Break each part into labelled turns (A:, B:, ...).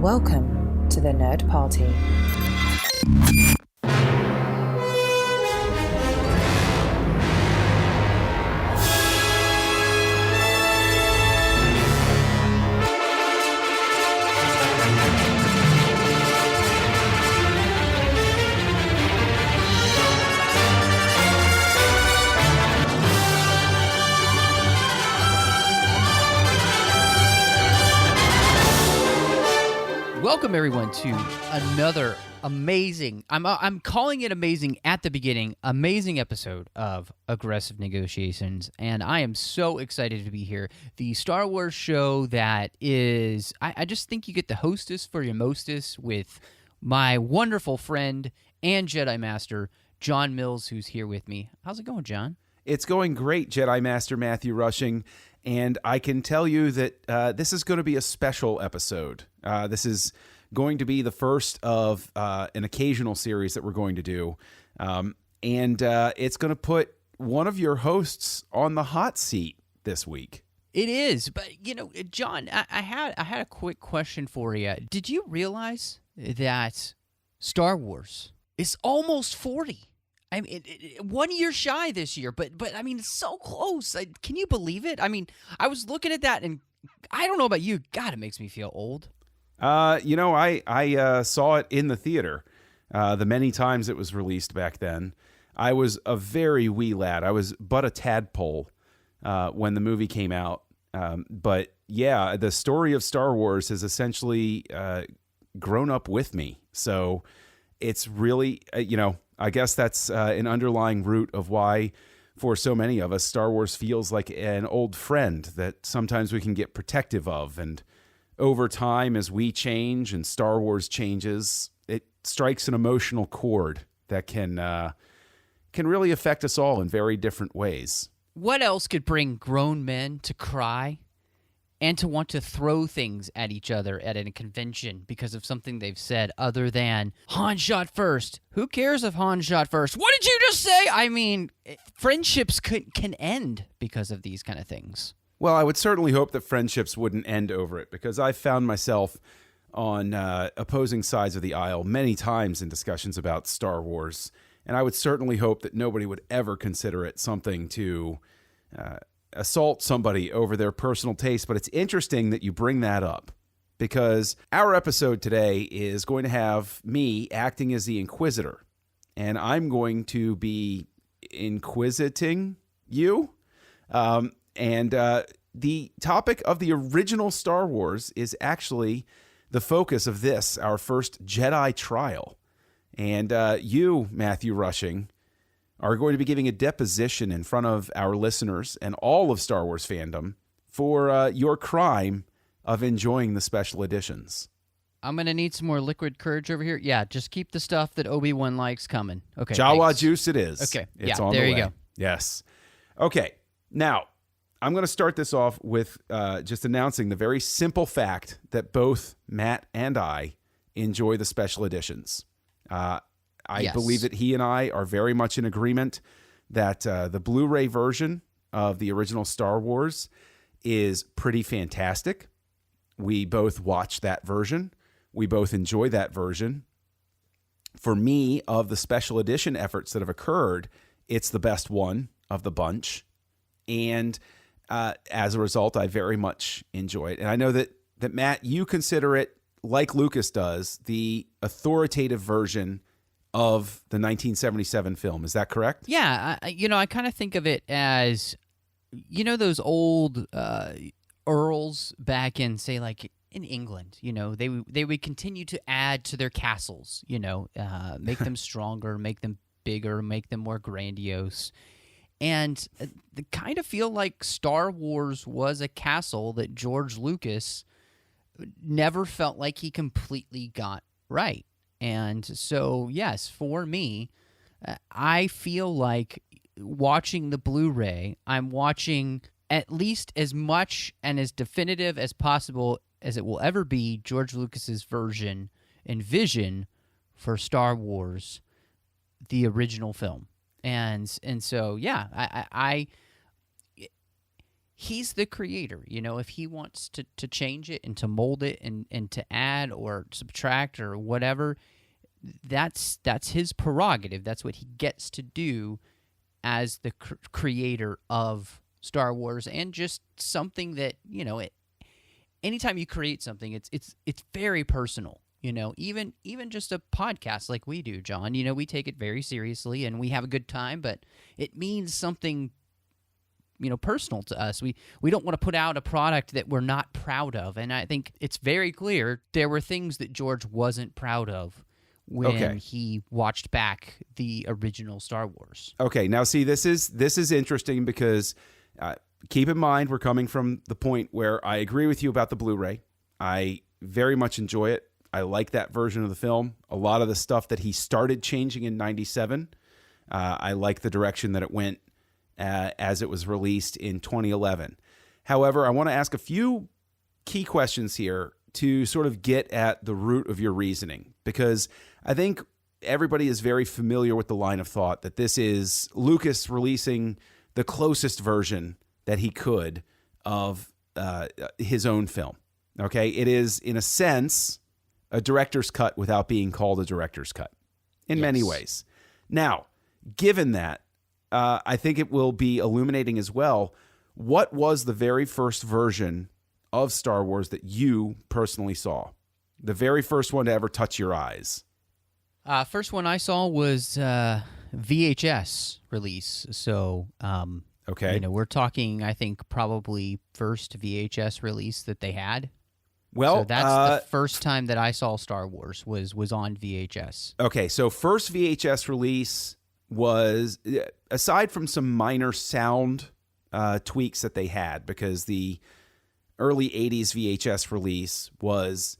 A: Welcome to the Nerd Party.
B: Welcome everyone to another amazing, I'm calling it amazing at the beginning, amazing episode of Aggressive Negotiations, and I am so excited to be here. The Star Wars show that is, I just think you get the hostess for your mostess with my wonderful friend and Jedi Master John Mills, who's here with me. How's it going, John?
C: It's going great, Jedi Master Matthew Rushing, and I can tell you that this is going to be a special episode. This is going to be the first of an occasional series that we're going to do, and it's going to put one of your hosts on the hot seat this week.
B: It is, but John, I had a quick question for you. Did you realize that Star Wars is almost 40? I mean, 1 year shy this year, but I mean, it's so close. Can you believe it? I mean, I was looking at that, and I don't know about you. God, it makes me feel old.
C: I saw it in the theater the many times it was released back then. I was a very wee lad. I was but a tadpole when the movie came out. But yeah, the story of Star Wars has essentially grown up with me. So it's really, I guess that's an underlying root of why, for so many of us, Star Wars feels like an old friend that sometimes we can get protective of. And over time, as we change and Star Wars changes, it strikes an emotional chord that can really affect us all in very different ways.
B: What else could bring grown men to cry and to want to throw things at each other at a convention because of something they've said other than Han shot first? Who cares if Han shot first? What did you just say? I mean, friendships can end because of these kind of things.
C: Well, I would certainly hope that friendships wouldn't end over it, because I've found myself on opposing sides of the aisle many times in discussions about Star Wars, and I would certainly hope that nobody would ever consider it something to assault somebody over their personal taste. But it's interesting that you bring that up, because our episode today is going to have me acting as the Inquisitor, and I'm going to be inquisiting you. And the topic of the original Star Wars is actually the focus of this, our first Jedi trial. And you, Matthew Rushing, are going to be giving a deposition in front of our listeners and all of Star Wars fandom for your crime of enjoying the special editions.
B: I'm going to need some more liquid courage over here. Yeah, just keep the stuff that Obi-Wan likes coming. Okay.
C: Jawa
B: thanks.
C: juice it is.
B: Okay.
C: It's
B: yeah,
C: on
B: there
C: the
B: you
C: way.
B: go.
C: Yes. Okay. Now, I'm going to start this off with just announcing the very simple fact that both Matt and I enjoy the special editions. I believe that he and I are very much in agreement that the Blu-ray version of the original Star Wars is pretty fantastic. We both watched that version. We both enjoy that version. For me, of the special edition efforts that have occurred, it's the best one of the bunch. And as a result, I very much enjoy it. And I know that Matt, you consider it, like Lucas does, the authoritative version of the 1977 film. Is that correct?
B: Yeah, I kind of think of it as, those old earls back in, say, like in England. They would continue to add to their castles. Make them stronger, make them bigger, make them more grandiose. And they kind of feel like Star Wars was a castle that George Lucas never felt like he completely got right. And so, yes, for me, I feel like watching the Blu-ray, I'm watching at least as much and as definitive as possible as it will ever be George Lucas's version and vision for Star Wars, the original film. And so, yeah, I he's the creator. If he wants to change it and to mold it and to add or subtract or whatever, that's his prerogative. That's what he gets to do as the creator of Star Wars, and just something that, anytime you create something, it's very personal. Even just a podcast like we do, John, we take it very seriously and we have a good time, but it means something, personal to us. We don't want to put out a product that we're not proud of. And I think it's very clear there were things that George wasn't proud of when he watched back the original Star Wars.
C: Okay, now see, this is interesting because keep in mind we're coming from the point where I agree with you about the Blu-ray. I very much enjoy it. I like that version of the film. A lot of the stuff that he started changing in 97, I like the direction that it went as it was released in 2011. However, I want to ask a few key questions here to sort of get at the root of your reasoning, because I think everybody is very familiar with the line of thought that this is Lucas releasing the closest version that he could of his own film. Okay, it is, in a sense, a director's cut without being called a director's cut in many ways. Now, given that, I think it will be illuminating as well. What was the very first version of Star Wars that you personally saw? The very first one to ever touch your eyes?
B: First one I saw was VHS release. So, we're talking, I think, probably first VHS release that they had.
C: Well,
B: so that's the first time that I saw Star Wars was on VHS.
C: Okay, so first VHS release was, aside from some minor sound tweaks that they had, because the early 80s VHS release was,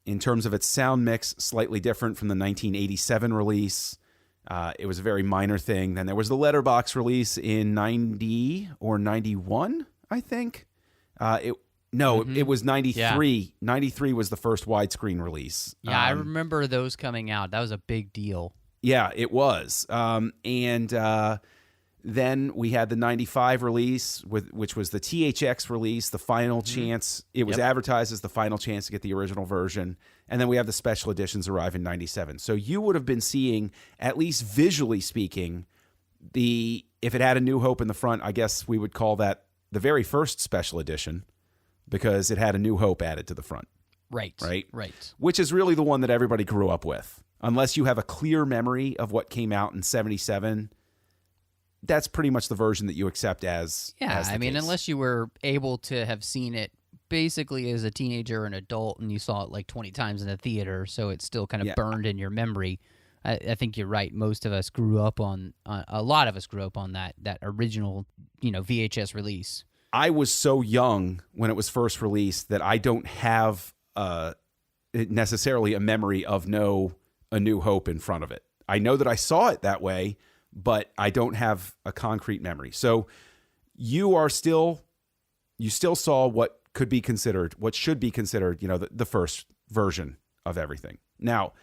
C: in terms of its sound mix, slightly different from the 1987 release. It was a very minor thing. Then there was the letterbox release in 90 or 91, I think. It was 93. Yeah. 93 was the first widescreen release.
B: Yeah, I remember those coming out. That was a big deal.
C: Yeah, it was. Then we had the 95 release, which was the THX release, the final chance. It was advertised as the final chance to get the original version. And then we have the special editions arrive in 97. So you would have been seeing, at least visually speaking, if it had A New Hope in the front, I guess we would call that the very first special edition, because it had A New Hope added to the front.
B: Right.
C: Which is really the one that everybody grew up with. Unless you have a clear memory of what came out in 77, that's pretty much the version that you accept as case.
B: Unless you were able to have seen it basically as a teenager or an adult and you saw it like 20 times in the theater, so it's still kind of burned in your memory. I think you're right. Most of us grew up on a lot of us grew up on that original, VHS release.
C: I was so young when it was first released that I don't have necessarily a memory of A New Hope in front of it. I know that I saw it that way, but I don't have a concrete memory. So you still saw what should be considered, the first version of everything. Now,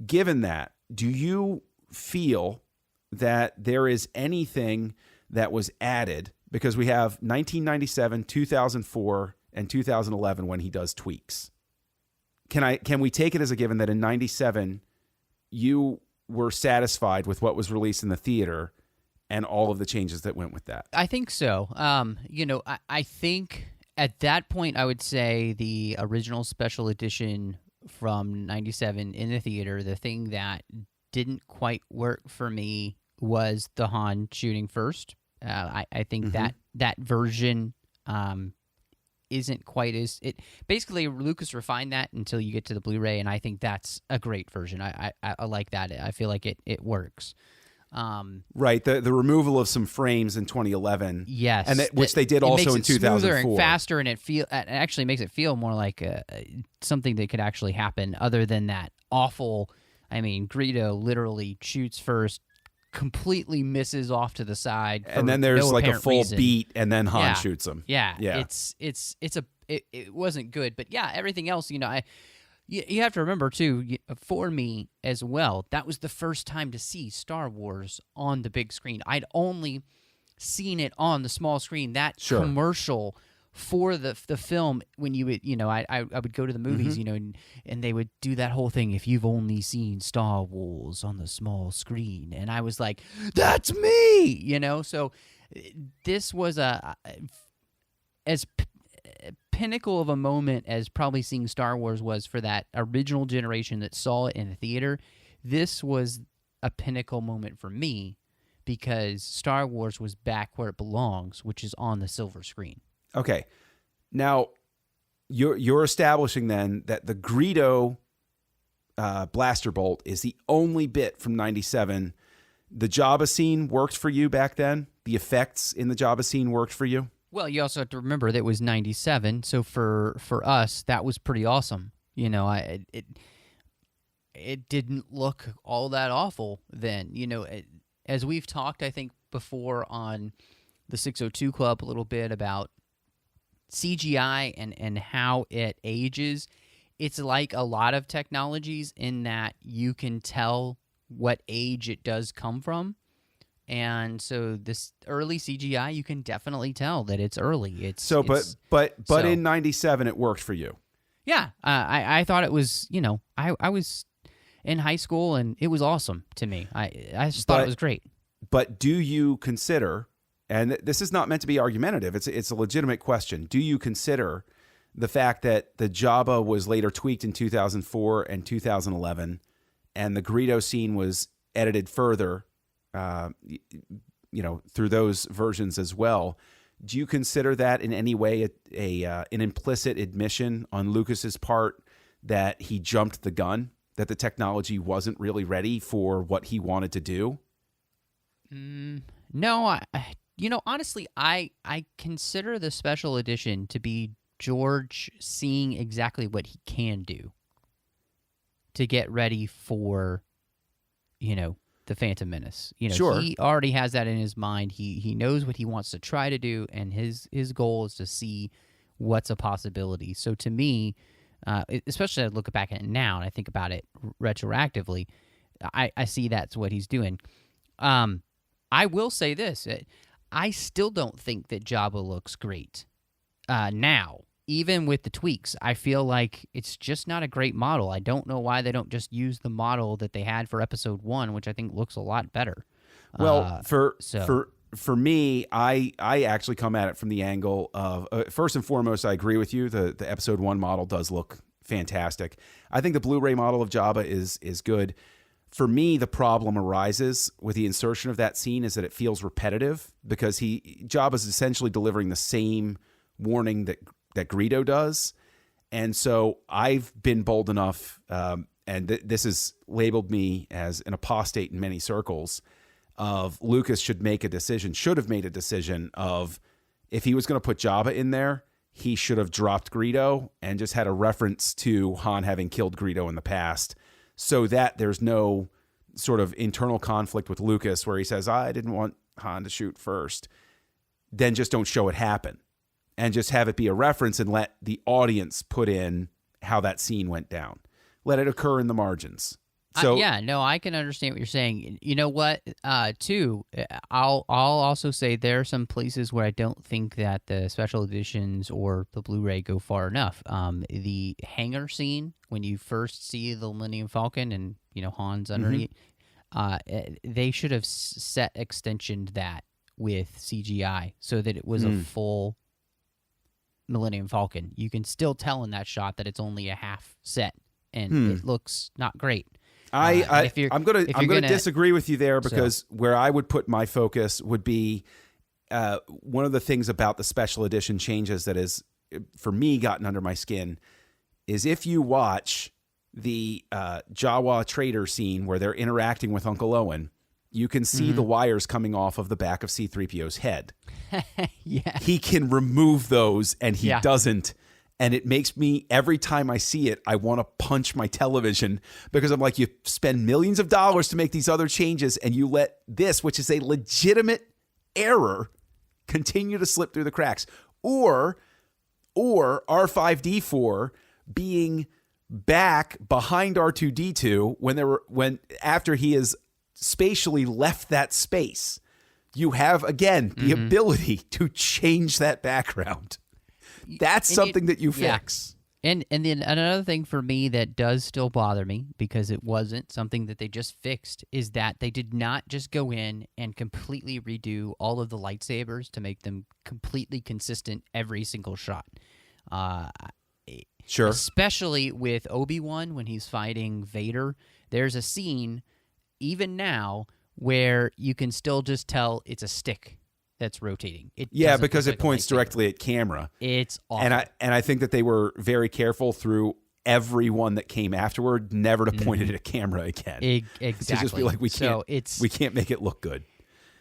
C: given that, do you feel that there is anything that was added? Because we have 1997, 2004, and 2011 when he does tweaks. Can we take it as a given that in 97 you were satisfied with what was released in the theater and all of the changes that went with that?
B: I think so. I think at that point I would say the original special edition from 97 in the theater, the thing that didn't quite work for me was the Han shooting first. I think that version isn't quite as it. Basically, Lucas refined that until you get to the Blu-ray, and I think that's a great version. I like that. I feel like it works.
C: Right, the removal of some frames in 2011.
B: Yes,
C: and which they did also in 2004.
B: Smoother and faster, and it actually makes it feel more like something that could actually happen, other than that awful. I mean, Greedo literally shoots first, completely misses off to the side,
C: and then there's like a full
B: reason.
C: Beat, and then Han shoots him.
B: Yeah. It wasn't good, but yeah, everything else, you have to remember too. For me as well, that was the first time to see Star Wars on the big screen. I'd only seeing it on the small screen, that
C: Sure.
B: commercial for the film, when you would, I would go to the movies, and they would do that whole thing, if you've only seen Star Wars on the small screen, and I was like, that's me, so this was as pinnacle of a moment as probably seeing Star Wars was for that original generation that saw it in the theater. This was a pinnacle moment for me because Star Wars was back where it belongs, which is on the silver screen.
C: Okay. Now, you're establishing then that the Greedo blaster bolt is the only bit from 97. The Jabba scene worked for you back then? The effects in the Jabba scene worked for you?
B: Well, you also have to remember that it was 97, so for us, that was pretty awesome. It didn't look all that awful then. As we've talked, I think, before on the 602 Club a little bit about CGI and how it ages, it's like a lot of technologies in that you can tell what age it does come from. And so this early CGI, you can definitely tell that it's early. But
C: in 97 it worked for you.
B: Yeah, I thought it was, I was in high school and it was awesome to me. I just thought it was great.
C: But do you consider, and this is not meant to be argumentative, it's a legitimate question, do you consider the fact that the Jabba was later tweaked in 2004 and 2011, and the Greedo scene was edited further, through those versions as well? Do you consider that in any way an implicit admission on Lucas's part that he jumped the gun, that the technology wasn't really ready for what he wanted to do?
B: No, honestly, I consider the special edition to be George seeing exactly what he can do to get ready for, the Phantom Menace.
C: Sure.
B: He already has that in his mind. He knows what he wants to try to do, and his goal is to see what's a possibility. So to me, especially I look back at it now and I think about it retroactively, I see that's what he's doing. I will say this. I still don't think that Jabba looks great now. Even with the tweaks, I feel like it's just not a great model. I don't know why they don't just use the model that they had for Episode 1, which I think looks a lot better.
C: Well, for me, I actually come at it from the angle of, first and foremost, I agree with you. The Episode 1 model does look fantastic. I think the Blu-ray model of Jabba is good. For me, the problem arises with the insertion of that scene is that it feels repetitive because Jabba's essentially delivering the same warning that Greedo does. And so I've been bold enough, and this has labeled me as an apostate in many circles, of Lucas should have made a decision of, if he was going to put Jabba in there, he should have dropped Greedo and just had a reference to Han having killed Greedo in the past, so that there's no sort of internal conflict with Lucas where he says, I didn't want Han to shoot first. Then just don't show it happen. And just have it be a reference and let the audience put in how that scene went down. Let it occur in the margins. So
B: I can understand what you're saying. You know what? Too, I'll also say there are some places where I don't think that the special editions or the Blu-ray go far enough. The hangar scene when you first see the Millennium Falcon and Han's underneath, they should have set extensioned that with CGI so that it was a full Millennium Falcon. You can still tell in that shot that it's only a half set, and it looks not great.
C: I'm going to disagree with you there because where I would put my focus would be one of the things about the special edition changes that is, for me, gotten under my skin is if you watch the Jawa trader scene where they're interacting with Uncle Owen, you can see the wires coming off of the back of C-3PO's head.
B: Yeah.
C: He can remove those, and he doesn't. And it makes me, every time I see it, I want to punch my television because I'm like, you spend millions of dollars to make these other changes, and you let this, which is a legitimate error, continue to slip through the cracks. Or R5D4 being back behind R2D2 when after he has spatially left that space. you have, again, the ability to change that background. That's something that you fix.
B: And then another thing for me that does still bother me, because it wasn't something that they just fixed, is that they did not just go in and completely redo all of the lightsabers to make them completely consistent every single shot.
C: Sure.
B: Especially with Obi-Wan when he's fighting Vader. There's a scene, even now, where you can still just tell it's a stick that's rotating.
C: Because it points directly at camera.
B: It's awful.
C: And I think that they were very careful through everyone that came afterward never to point it at a camera again.
B: Exactly.
C: To just be like, we can't make it look good.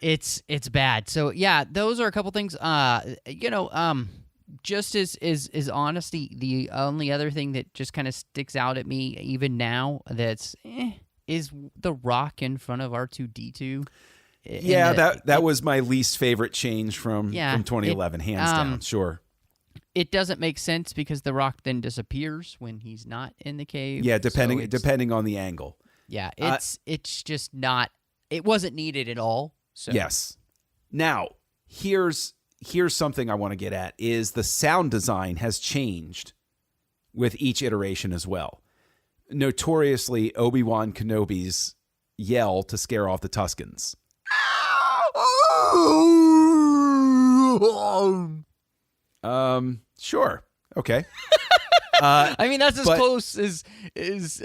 B: It's bad. So yeah, those are a couple things. Just as honesty, the only other thing that just kind of sticks out at me even now that's is the rock in front of R2-D2.
C: Yeah, that was my least favorite change from 2011, hands down. Sure.
B: It doesn't make sense because the rock then disappears when he's not in the cave.
C: Yeah, depending on the angle.
B: Yeah, it's just not. It wasn't needed at all. So.
C: Yes. Now, here's something I want to get at is the sound design has changed with each iteration as well. Notoriously, Obi-Wan Kenobi's yell to scare off the Tuskens. Sure. Okay.
B: I mean, that's as close as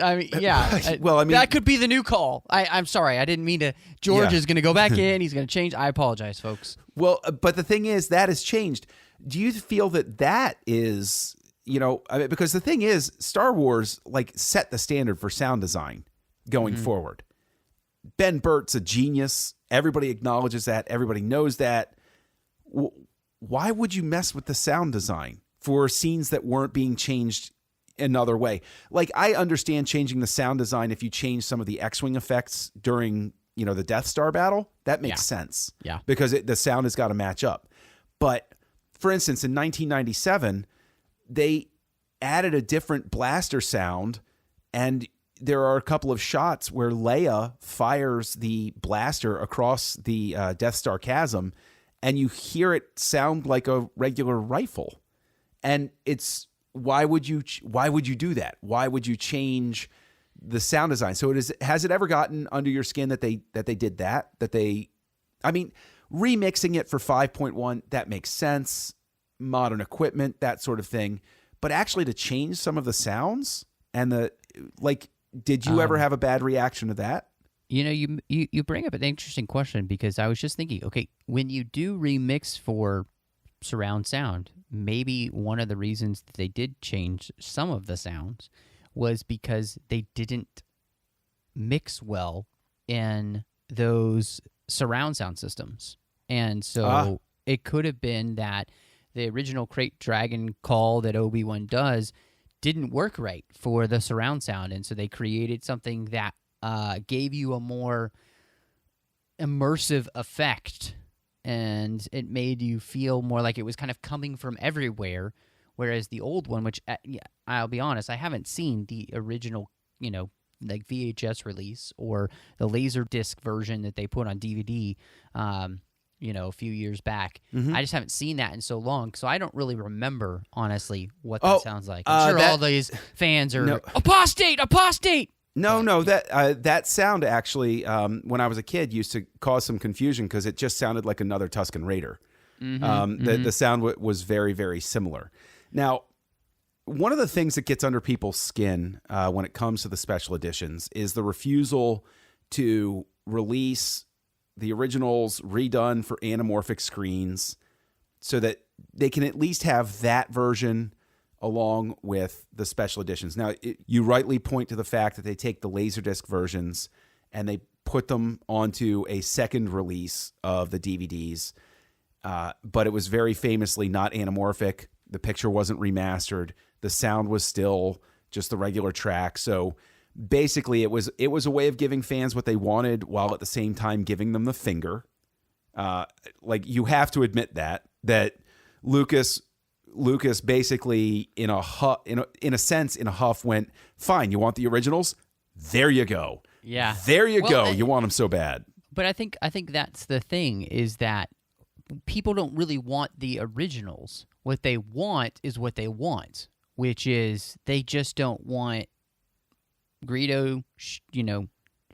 B: I mean, yeah.
C: Well, I mean,
B: that could be the new call. I'm sorry. I didn't mean to. George is going to go back in. He's going to change. I apologize, folks.
C: Well, but the thing is, that has changed. Do you feel that is, because the thing is, Star Wars, set the standard for sound design going forward. Ben Burtt's a genius. Everybody acknowledges that. Everybody knows that. Why would you mess with the sound design for scenes that weren't being changed another way? I understand changing the sound design if you change some of the X-Wing effects during, the Death Star battle. That makes sense.
B: Yeah.
C: Because the sound has got to match up. But, for instance, in 1997, they added a different blaster sound, and there are a couple of shots where Leia fires the blaster across the Death Star chasm, and you hear it sound like a regular rifle. And why would you do that? Why would you change the sound design? So has it ever gotten under your skin that they did that? Remixing it for 5.1, that makes sense. Modern equipment, that sort of thing. But actually to change some of the sounds and did you ever have a bad reaction to that?
B: You bring up an interesting question, because I was just thinking, okay, when you do remix for surround sound, maybe one of the reasons that they did change some of the sounds was because they didn't mix well in those surround sound systems. And so it could have been that the original Krayt Dragon call that Obi-Wan does didn't work right for the surround sound, and so they created something that gave you a more immersive effect, and it made you feel more like it was kind of coming from everywhere, whereas the old one, which I'll be honest, I haven't seen the original, VHS release or the Laserdisc version that they put on DVD, a few years back. Mm-hmm. I just haven't seen that in so long, so I don't really remember, honestly, what that sounds like. I'm sure all these fans are, apostate! No,
C: that sound actually, when I was a kid, used to cause some confusion because it just sounded like another Tusken Raider. Mm-hmm, the sound was very, very similar. Now, one of the things that gets under people's skin when it comes to the special editions is the refusal to release the originals redone for anamorphic screens so that they can at least have that version along with the special editions. Now, you rightly point to the fact that they take the Laserdisc versions and they put them onto a second release of the DVDs, but it was very famously not anamorphic. The picture wasn't remastered. The sound was still just the regular track. So basically, it was a way of giving fans what they wanted while at the same time giving them the finger. You have to admit that Lucas basically in a huff went, fine, you want the originals? There you go.
B: Yeah.
C: There you go. You want them so bad.
B: But I think that's the thing, is that people don't really want the originals. What they want is what they want, which is they just don't want Greedo,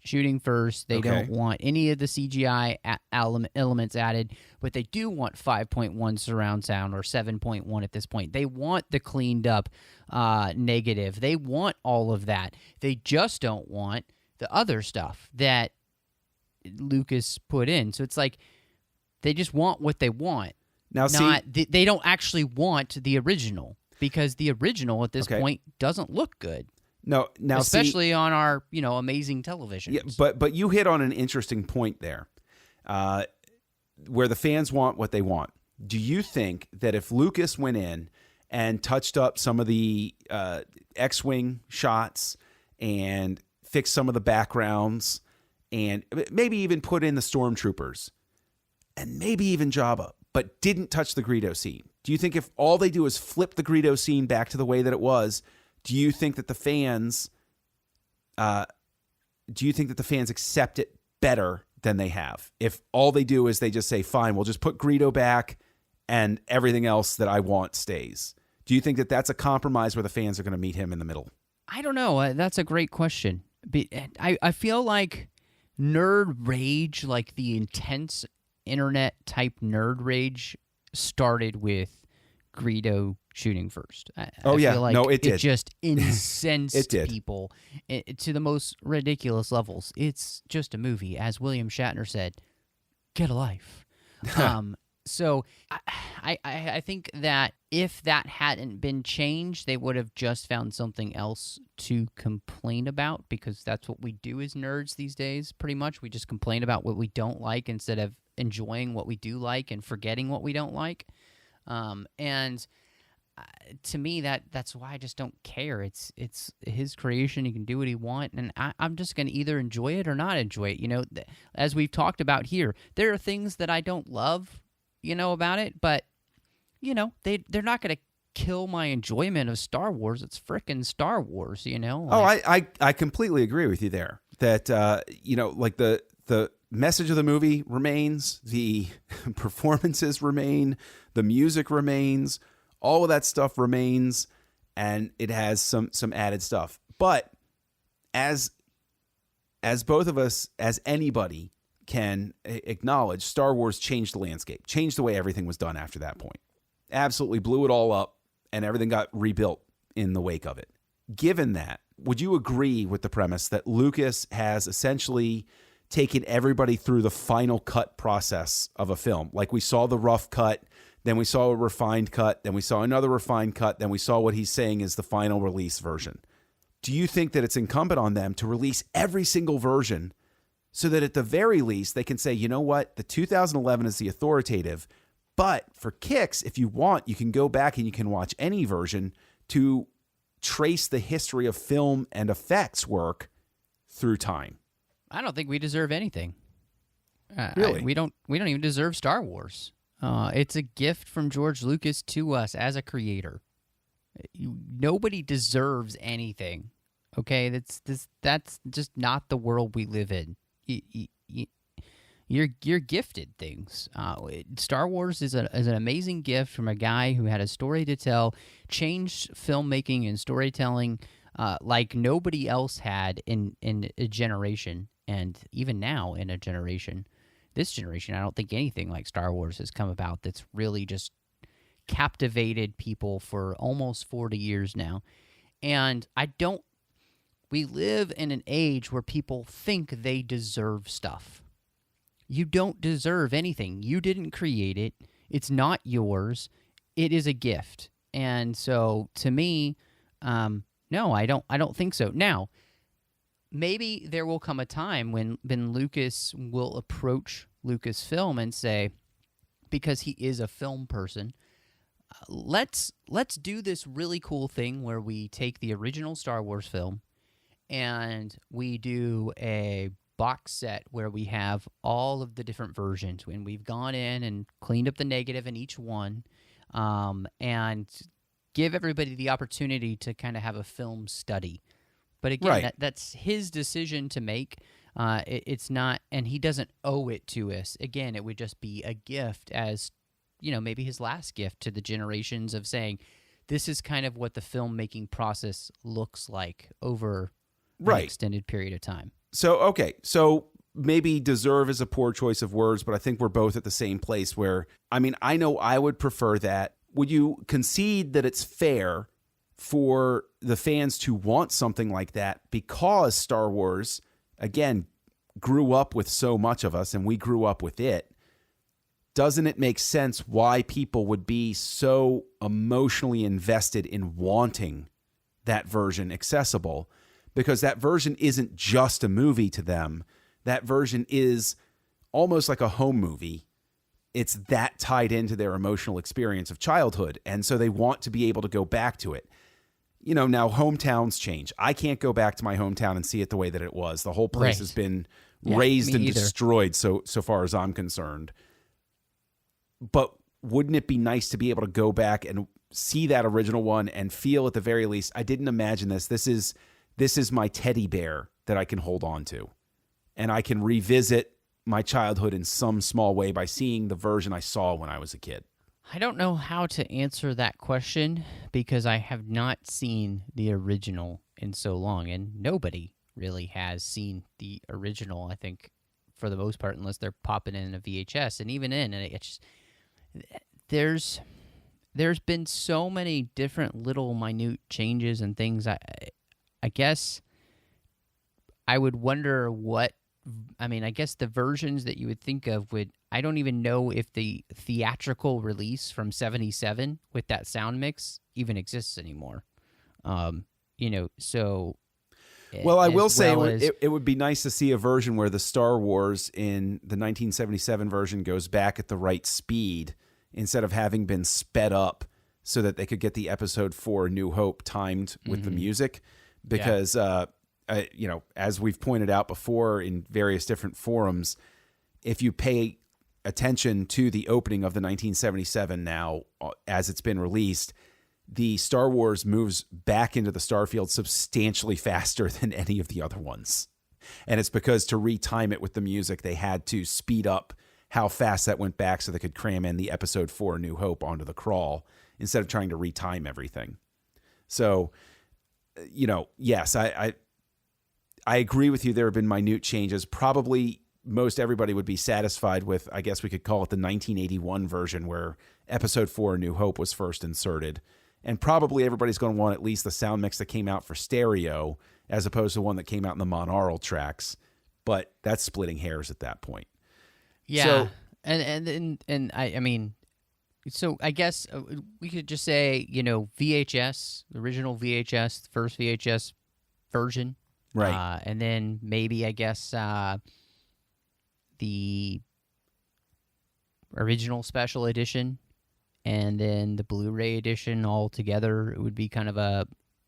B: shooting first. They don't want any of the CGI elements added, but they do want 5.1 surround sound or 7.1 at this point. They want the cleaned up negative. They want all of that. They just don't want the other stuff that Lucas put in. So it's like they just want what they want.
C: Now,
B: they don't actually want the original, because the original at this point doesn't look good.
C: No, now
B: especially on our amazing television.
C: Yeah, but you hit on an interesting point there, where the fans want what they want. Do you think that if Lucas went in and touched up some of the X-wing shots and fixed some of the backgrounds and maybe even put in the stormtroopers and maybe even Jabba, but didn't touch the Greedo scene, do you think if all they do is flip the Greedo scene back to the way that it was, do you think that the fans accept it better than they have? If all they do is they just say, fine, we'll just put Greedo back and everything else that I want stays. Do you think that that's a compromise where the fans are going to meet him in the middle?
B: I don't know. That's a great question. I feel like nerd rage, like the intense internet type nerd rage, started with Greedo shooting first. I feel like
C: it did.
B: It just incensed
C: It did.
B: people to the most ridiculous levels. It's just a movie, as William Shatner said. Get a life. So I think that if that hadn't been changed, they would have just found something else to complain about, because that's what we do as nerds these days, pretty much. We just complain about what we don't like instead of enjoying what we do like and forgetting what we don't like. And to me, that's why I just don't care. It's his creation. He can do what he wants, and I'm just going to either enjoy it or not enjoy it. As we've talked about here, there are things that I don't love, about it, but they're not going to kill my enjoyment of Star Wars. It's frickin' Star Wars,
C: I completely agree with you there. That like the message of the movie remains, the performances remain, the music remains, all of that stuff remains, and it has some added stuff. But as both of us, as anybody can acknowledge, Star Wars changed the landscape, changed the way everything was done after that point. Absolutely blew it all up, and everything got rebuilt in the wake of it. Given that, would you agree with the premise that Lucas has essentially taken everybody through the final cut process of a film? Like, we saw the rough cut, then we saw a refined cut, then we saw another refined cut, then we saw what he's saying is the final release version. Do you think that it's incumbent on them to release every single version so that at the very least they can say, you know what, the 2011 is the authoritative, but for kicks, if you want, you can go back and you can watch any version to trace the history of film and effects work through time?
B: I don't think we deserve anything.
C: Really?
B: We don't even deserve Star Wars. It's a gift from George Lucas to us as a creator. Nobody deserves anything. Okay, that's just not the world we live in. You're gifted things. Star Wars is an amazing gift from a guy who had a story to tell, changed filmmaking and storytelling like nobody else had in a generation, and even now in a generation. This generation, I don't think anything like Star Wars has come about that's really just captivated people for almost 40 years now. And we live in an age where people think they deserve stuff. You don't deserve anything. You didn't create it. It's not yours. It is a gift. And so to me, no, I don't think so. Now, maybe there will come a time when Lucas will approach Lucasfilm and say, because he is a film person, let's do this really cool thing where we take the original Star Wars film and we do a box set where we have all of the different versions, when we've gone in and cleaned up the negative in each one, and give everybody the opportunity to kind of have a film study. But again,
C: right.
B: That's his decision to make. It's not, and he doesn't owe it to us. Again, it would just be a gift, as maybe his last gift to the generations, of saying, this is kind of what the filmmaking process looks like over an extended period of time.
C: So maybe deserve is a poor choice of words, but I think we're both at the same place where, I know I would prefer that. Would you concede that it's fair for the fans to want something like that because Star Wars, again, grew up with so much of us and we grew up with it? Doesn't it make sense why people would be so emotionally invested in wanting that version accessible? Because that version isn't just a movie to them. That version is almost like a home movie. It's that tied into their emotional experience of childhood. And so they want to be able to go back to it. Now hometowns change. I can't go back to my hometown and see it the way that it was. The whole place has been razed and destroyed so far as I'm concerned. But wouldn't it be nice to be able to go back and see that original one and feel, at the very least, I didn't imagine this. This is my teddy bear that I can hold on to. And I can revisit my childhood in some small way by seeing the version I saw when I was a kid.
B: I don't know how to answer that question because I have not seen the original in so long, and nobody really has seen the original, I think, for the most part, unless they're popping in a VHS. And even in, it's just, there's been so many different little minute changes and things. I guess I would wonder I guess the versions that you would think of I don't even know if the theatrical release from 77 with that sound mix even exists anymore. So.
C: Well, I will say it would be nice to see a version where the Star Wars in the 1977 version goes back at the right speed instead of having been sped up so that they could get the episode 4 New Hope timed with the music. Because, as we've pointed out before in various different forums, if you pay attention to the opening of the 1977 now, as it's been released, the Star Wars moves back into the starfield substantially faster than any of the other ones. And it's because to retime it with the music, they had to speed up how fast that went back so they could cram in the episode 4 New Hope onto the crawl instead of trying to retime everything. So, yes, I agree with you. There have been minute changes. Probably most everybody would be satisfied with, I guess we could call it the 1981 version where episode 4 New Hope was first inserted. And probably everybody's going to want at least the sound mix that came out for stereo as opposed to one that came out in the monaural tracks. But that's splitting hairs at that point.
B: Yeah. So, and I mean, so I guess we could just say, VHS, the original VHS, the first VHS version.
C: Right.
B: And then maybe, I guess, the original special edition and then the Blu-ray edition all together. It would be kind of an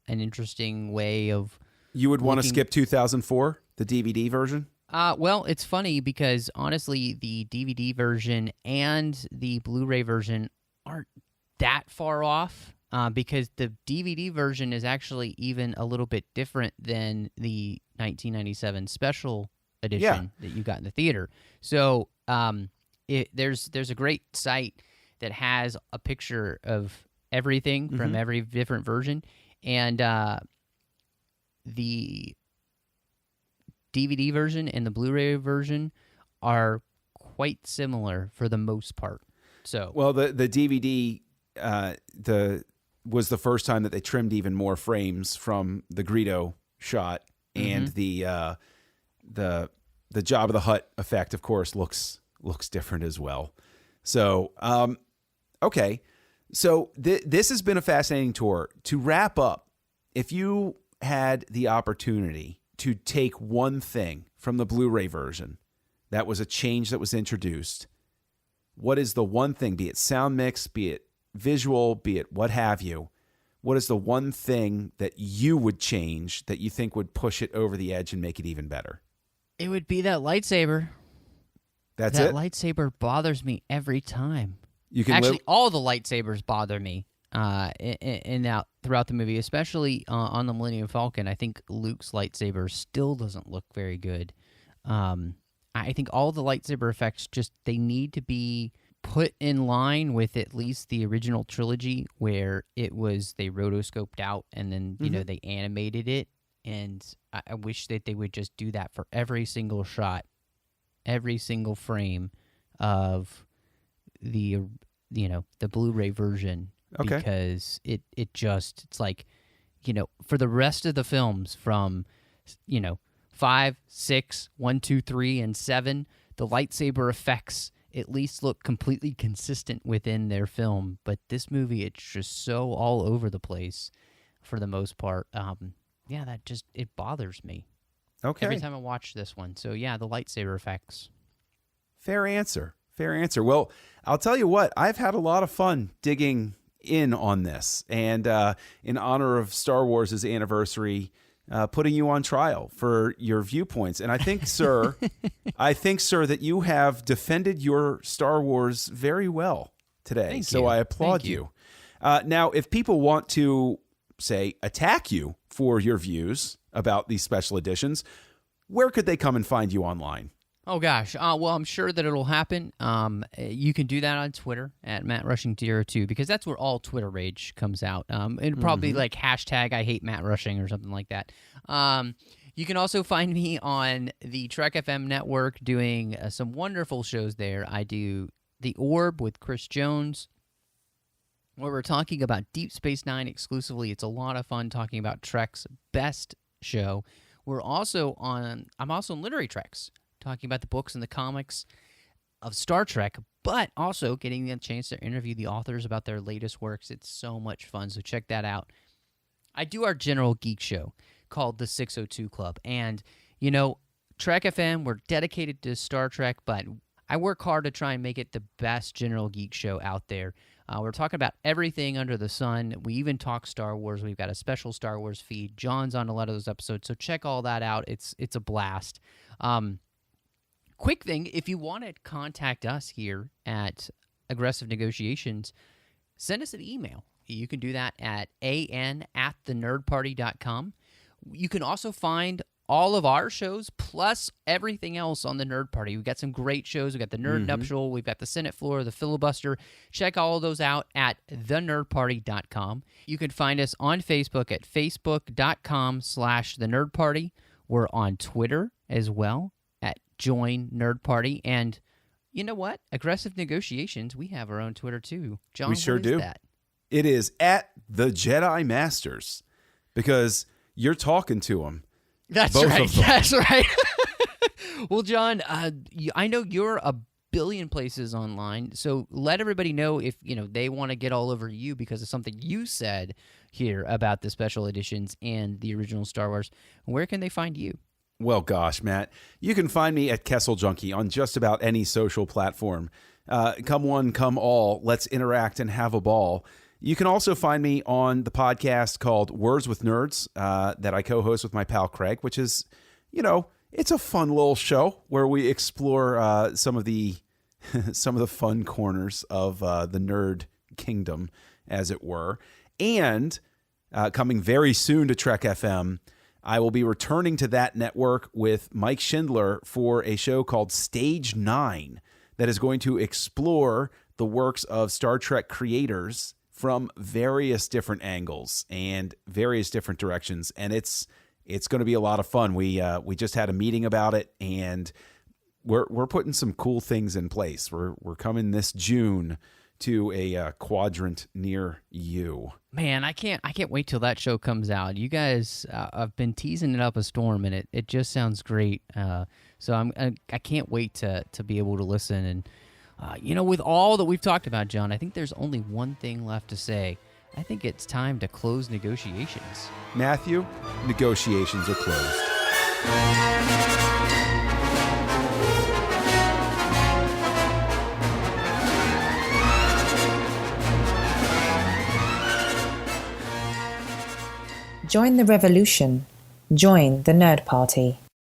B: interesting way of...
C: You would want to skip 2004, the DVD version?
B: Well, it's funny because, honestly, the DVD version and the Blu-ray version aren't that far off because the DVD version is actually even a little bit different than the 1997 special edition that you got in the theater. So there's a great site that has a picture of everything from every different version. And the DVD version and the Blu-ray version are quite similar for the most part. So,
C: well, the DVD was the first time that they trimmed even more frames from the Greedo shot, and the Jabba the Hutt effect, of course, looks different as well. So, okay. So this has been a fascinating tour. To wrap up, if you had the opportunity to take one thing from the Blu-ray version that was a change that was introduced, what is the one thing, be it sound mix, be it visual, be it what have you, what is the one thing that you would change that you think would push it over the edge and make it even better?
B: It would be that lightsaber.
C: That
B: lightsaber bothers me every time.
C: You can
B: actually all the lightsabers bother me throughout the movie, especially on the Millennium Falcon. I think Luke's lightsaber still doesn't look very good. I think all the lightsaber effects they need to be put in line with at least the original trilogy, where it was they rotoscoped out and then they animated it. And I wish that they would just do that for every single shot, every single frame of the Blu-ray version.
C: Okay.
B: Because it's like, for the rest of the films from 5, 6, 1, 2, 3, and 7, the lightsaber effects at least look completely consistent within their film. But this movie, it's just so all over the place for the most part. It bothers me.
C: Okay.
B: Every time I watch this one. So yeah, the lightsaber effects.
C: Fair answer. Well, I'll tell you what, I've had a lot of fun digging in on this, and in honor of Star Wars' anniversary, putting you on trial for your viewpoints. And I think, sir, that you have defended your Star Wars very well today.
B: Thank
C: so
B: you.
C: I applaud you. Now, if people want to, say, attack you for your views about these special editions, where could they come and find you online?
B: Oh, gosh. Well, I'm sure that it'll happen. You can do that on Twitter at MattRushing02, because that's where all Twitter rage comes out. It'll probably like hashtag I hate Matt Rushing or something like that. You can also find me on the Trek FM network doing some wonderful shows there. I do The Orb with Chris Jones, where we're talking about Deep Space Nine exclusively. It's a lot of fun talking about Trek's best show. I'm also on Literary Treks, talking about the books and the comics of Star Trek, but also getting a chance to interview the authors about their latest works. It's so much fun, so check that out. I do our general geek show called the 602 Club, and, Trek FM, we're dedicated to Star Trek, but I work hard to try and make it the best general geek show out there. We're talking about everything under the sun. We even talk Star Wars. We've got a special Star Wars feed. John's on a lot of those episodes, so check all that out. It's a blast. Quick thing, if you want to contact us here at Aggressive Negotiations, send us an email. You can do that at an@thenerdparty.com. You can also find all of our shows plus everything else on the Nerd Party. We've got some great shows. We've got the Nerd Nuptial. We've got the Senate Floor, the Filibuster. Check all of those out at thenerdparty.com. You can find us on Facebook at facebook.com/thenerdparty. We're on Twitter as well at Join Nerd Party. And you know what? Aggressive Negotiations, we have our own Twitter too. John,
C: we sure
B: what is
C: do.
B: That?
C: It is at the Jedi Masters, because you're talking to them.
B: That's
C: Both
B: right.
C: of them.
B: That's right. Well, John, I know you're a billion places online, so let everybody know if they want to get all over you because of something you said here about the special editions and the original Star Wars. Where can they find you?
C: Well, gosh, Matt, you can find me at Kessel Junkie on just about any social platform. Come one, come all. Let's interact and have a ball. You can also find me on the podcast called Words with Nerds that I co-host with my pal Craig, which is, it's a fun little show where we explore some of the fun corners of the nerd kingdom, as it were. And coming very soon to Trek FM, I will be returning to that network with Mike Schindler for a show called Stage 9 that is going to explore the works of Star Trek creators from various different angles and various different directions, and it's going to be a lot of fun. We just had a meeting about it, and we're putting some cool things in place. We're coming this June to a quadrant near you.
B: Man, I can't wait till that show comes out. You guys, I've been teasing it up a storm, and it just sounds great. So I can't wait to be able to listen. And with all that we've talked about, John, I think there's only one thing left to say. I think it's time to close negotiations.
C: Matthew, negotiations are closed.
A: Join the revolution. Join the Nerd Party.